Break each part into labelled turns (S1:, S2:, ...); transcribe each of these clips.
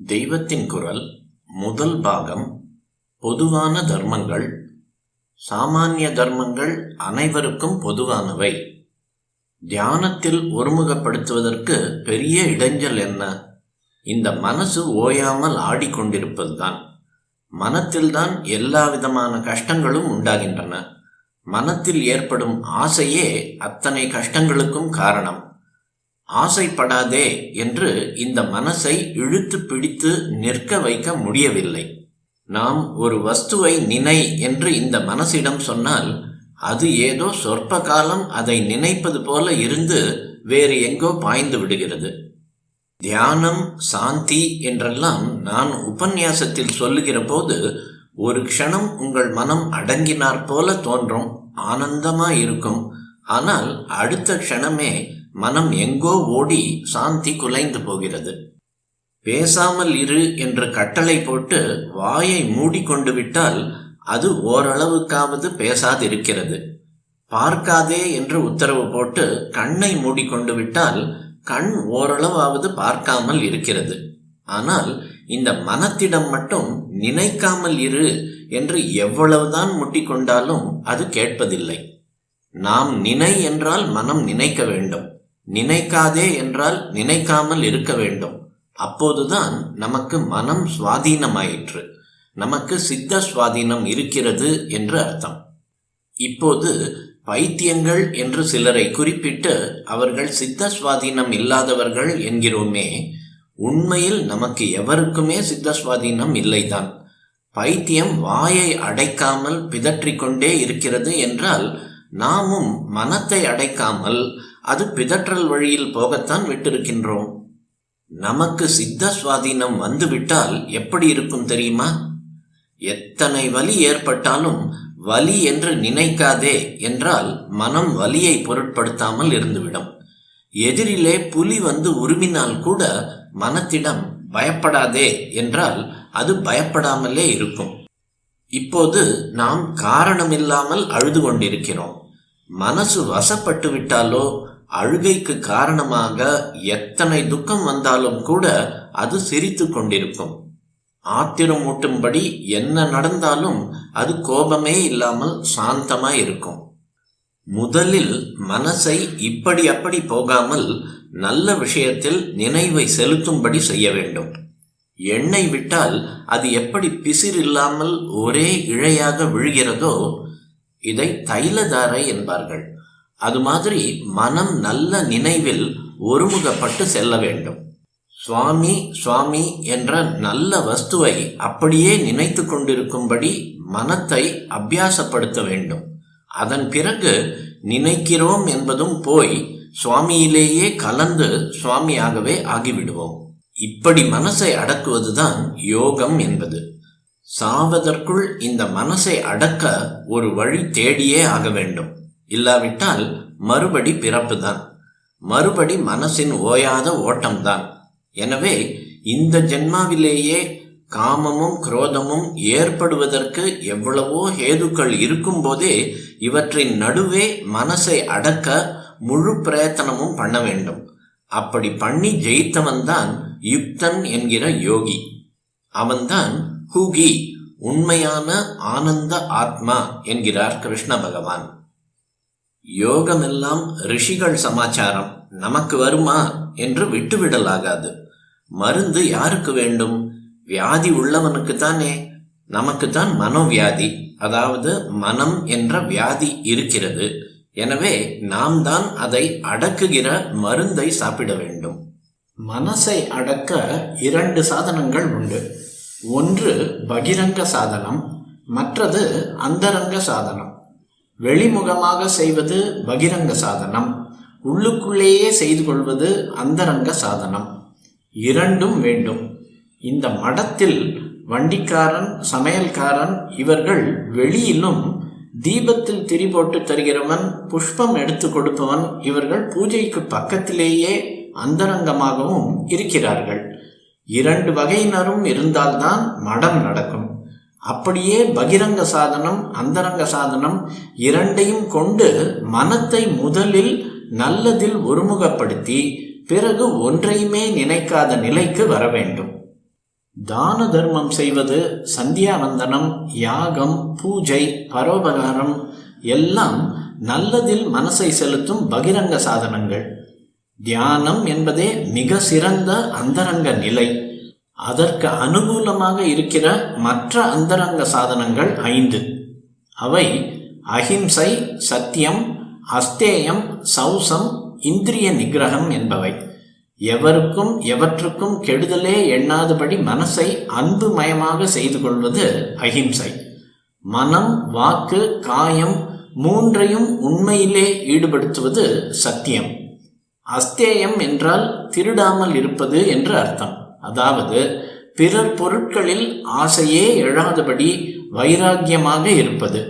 S1: தெய்வத்தின் குரல் முதல் பாகம். பொதுவான தர்மங்கள். சாமானிய தர்மங்கள் அனைவருக்கும் பொதுவானவை. தியானத்தில் ஒருமுகப்படுத்துவதற்கு பெரிய இடைஞ்சல் என்ன? இந்த மனசு ஓயாமல் ஆடிக்கொண்டிருப்பதுதான். மனத்தில்தான் எல்லா விதமான கஷ்டங்களும் உண்டாகின்றன. மனத்தில் ஏற்படும் ஆசையே அத்தனை கஷ்டங்களுக்கும் காரணம். ஆசைப்படாதே என்று இந்த மனசை இழுத்து பிடித்து நிற்க வைக்க முடியவில்லை. நாம் ஒரு வஸ்துவை நினை என்று இந்த மனசிடம் சொன்னால் அது ஏதோ சொற்ப காலம் அதை நினைப்பது போல இருந்து வேறு எங்கோ பாய்ந்து விடுகிறது. தியானம், சாந்தி என்றெல்லாம் நான் உபன்யாசத்தில் சொல்லுகிற போது ஒரு க்ஷணம் உங்கள் மனம் அடங்கினார் போல தோன்றும், ஆனந்தமாயிருக்கும். ஆனால் அடுத்த க்ஷணமே மனம் எங்கோ ஓடி சாந்தி குலைந்து போகிறது. பேசாமல் இரு என்று கட்டளை போட்டு வாயை மூடிக்கொண்டு விட்டால் அது ஓரளவுக்காவது பேசாதிருக்கிறது. பார்க்காதே என்று உத்தரவு போட்டு கண்ணை மூடிக்கொண்டு விட்டால் கண் ஓரளவாவது பார்க்காமல் இருக்கிறது. ஆனால் இந்த மனத்திடம் மட்டும் நினைக்காமல் இரு என்று எவ்வளவுதான் முட்டிக்கொண்டாலும் அது கேட்பதில்லை. நாம் நினை என்றால் மனம் நினைக்க வேண்டும், நினைக்காதே என்றால் நினைக்காமல் இருக்க வேண்டும். அப்போதுதான் நமக்கு மனம் சுவாதீனமாயிற்று, நமக்கு சித்த சுவாதீனம் இருக்கிறது என்று அர்த்தம். இப்போது பைத்தியங்கள் என்று சிலரை குறிப்பிட்டு அவர்கள் சித்த சுவாதீனம் இல்லாதவர்கள் என்கிறோமே. உண்மையில் நமக்கு எவருக்குமே சித்த சுவாதீனம் இல்லைதான். பைத்தியம் வாயை அடைக்காமல் பிதற்றிக்கொண்டே இருக்கிறது என்றால் நாமும் மனத்தை அடைக்காமல் அது பிதற்றல் வழியில் போகத்தான் விட்டிருக்கின்றோம். நமக்கு சித்த சுவாதீனம் வந்துவிட்டால் எப்படி இருக்கும் தெரியுமா? எத்தனை வலி ஏற்பட்டாலும் வலி என்று நினைக்காதே என்றால் மனம் வலியை பொருட்படுத்தாமல் இருந்துவிடும். எதிரிலே புலி வந்து உருமினால் கூட மனத்திடம் பயப்படாதே என்றால் அது பயப்படாமலே இருக்கும். இப்போது நாம் காரணமில்லாமல் அழுது கொண்டிருக்கிறோம். மனசு வசப்பட்டு விட்டாலோ அழுகைக்கு காரணமாக எத்தனை துக்கம் வந்தாலும் கூட அது சிரித்து கொண்டிருக்கும். ஆத்திரமூட்டும்படி என்ன நடந்தாலும் அது கோபமே இல்லாமல் சாந்தமாய் இருக்கும். முதலில் மனசை இப்படி அப்படி போகாமல் நல்ல விஷயத்தில் நினைவை செலுத்தும்படி செய்ய வேண்டும். எண்ணெய் விட்டால் அது எப்படி பிசிறில்லாமல் ஒரே இழையாக விழுகிறதோ இதை தைலதாரை என்பார்கள். அது மாதிரி மனம் நல்ல நினைவில் ஒருமுகப்பட்டு செல்ல வேண்டும். சுவாமி சுவாமி என்ற நல்ல வஸ்துவை அப்படியே நினைத்து கொண்டிருக்கும்படி மனத்தை அபியாசப்படுத்த வேண்டும். அதன் பிறகு நினைக்கிறோம் என்பதும் போய் சுவாமியிலேயே கலந்து சுவாமியாகவே ஆகிவிடுவோம். இப்படி மனசை அடக்குவதுதான் யோகம் என்பது. சாவதற்குள் இந்த மனசை அடக்க ஒரு வழி தேடியே ஆக வேண்டும். இல்லாவிட்டால் மறுபடி பிறப்புதான், மறுபடி மனசின் ஓயாத ஓட்டம்தான். எனவே இந்த ஜென்மாவிலேயே காமமும் குரோதமும் ஏற்படுவதற்கு எவ்வளவோ ஹேதுக்கள் இருக்கும் போதே இவற்றின் நடுவே மனசை அடக்க முழு பிரயத்தனமும் பண்ண வேண்டும். அப்படி பண்ணி ஜெயித்தவன்தான் யுக்தன் என்கிற யோகி. அவன்தான் ஹூகி, உண்மையான ஆனந்த ஆத்மா என்கிறார் கிருஷ்ண பகவான். யோகமெல்லாம் ரிஷிகள் சமாச்சாரம், நமக்கு வருமா என்று விட்டுவிடலாகாது. மருந்து யாருக்கு வேண்டும்? வியாதி உள்ளவனுக்குத்தானே. நமக்குத்தான் மனோவியாதி, அதாவது மனம் என்ற வியாதி இருக்கிறது. எனவே நாம் தான் அதை அடக்குகிற மருந்தை சாப்பிட வேண்டும். மனசை அடக்க 2 சாதனங்கள் உண்டு. ஒன்று பகிரங்க சாதனம், மற்றது அந்தரங்க சாதனம். வெளிமுகமாக செய்வது பகிரங்க சாதனம், உள்ளுக்குள்ளேயே செய்து கொள்வது அந்தரங்க சாதனம். 2ம் வேண்டும். இந்த மடத்தில் வண்டிக்காரன், சமையல்காரன் இவர்கள் வெளியிலும் தீபத்தில் திரி போட்டு தருகிறவன், புஷ்பம் எடுத்து கொடுப்பவன் இவர்கள் பூஜைக்கு பக்கத்திலேயே அந்தரங்கமாகவும் இருக்கிறார்கள். 2 வகையினரும் இருந்தால்தான் மடம் நடக்கும். அப்படியே பகிரங்க சாதனம், அந்தரங்க சாதனம் 2ஐயும் கொண்டு மனத்தை முதலில் நல்லதில் ஒருமுகப்படுத்தி பிறகு ஒன்றையுமே நினைக்காத நிலைக்கு வர வேண்டும். தான தர்மம் செய்வது, சந்தியாவந்தனம், யாகம், பூஜை, பரோபகாரம் எல்லாம் நல்லதில் மனசை செலுத்தும் பகிரங்க சாதனங்கள். தியானம் என்பதே மிக சிறந்த அந்தரங்க நிலை. அதற்கு அனுகூலமாக இருக்கிற மற்ற அந்தரங்க சாதனங்கள் 5. அவை அஹிம்சை, சத்தியம், அஸ்தேயம், சௌசம், இந்திரிய நிகிரகம் என்பவை. எவருக்கும் எவற்றுக்கும் கெடுதலே எண்ணாதபடி மனசை அன்பு மயமாக செய்து கொள்வது அஹிம்சை. மனம், வாக்கு, காயம் 3ஐயும் உண்மையிலே ஈடுபடுத்துவது சத்தியம். அஸ்தேயம் என்றால் திருடாமல் இருப்பது என்று அர்த்தம். அதாவது பிறர் பொருட்களில் ஆசையே எழாதபடி வைராக்கியமாக இருப்பது.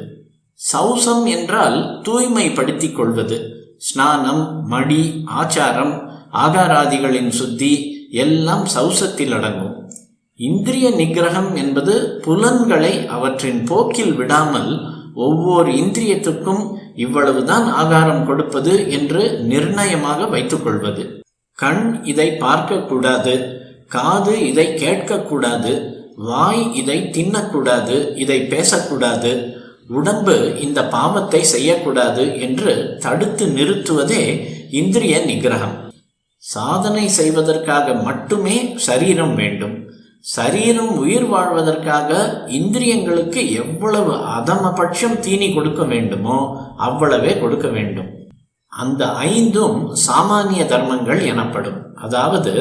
S1: சௌசம் என்றால் தூய்மைப்படுத்திக் கொள்வது. ஸ்நானம், மடி, ஆச்சாரம், ஆகாராதிகளின் சுத்தி எல்லாம் சௌசத்தில் அடங்கும். இந்திரிய நிகிரகம் என்பது புலன்களை அவற்றின் போக்கில் விடாமல் ஒவ்வொரு இந்திரியத்துக்கும் இவ்வளவுதான் ஆகாரம் கொடுப்பது என்று நிர்ணயமாக வைத்துக் கொள்வது. கண் இதை பார்க்கக்கூடாது, காது இதை கேட்கக்கூடாது, வாய் இதை தின்னக்கூடாது, இதை பேசக்கூடாது, உடம்பு இந்த பாவத்தை செய்யக்கூடாது என்று தடுத்து நிறுத்துவதே இந்திரிய நிகிரகம். சாதனை செய்வதற்காக மட்டுமே சரீரம் வேண்டும். சரீரம் உயிர் வாழ்வதற்காக இந்திரியங்களுக்கு எவ்வளவு அதமபட்சம் தீனி கொடுக்க வேண்டுமோ அவ்வளவே கொடுக்க வேண்டும். அந்த 5ம் சாமானிய தர்மங்கள் எனப்படும். அதாவது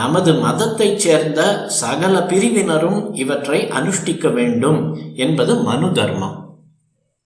S1: நமது மதத்தைச் சேர்ந்த சகல பிரிவினரும் இவற்றை அனுஷ்டிக்க வேண்டும் என்பது மனு தர்மம்.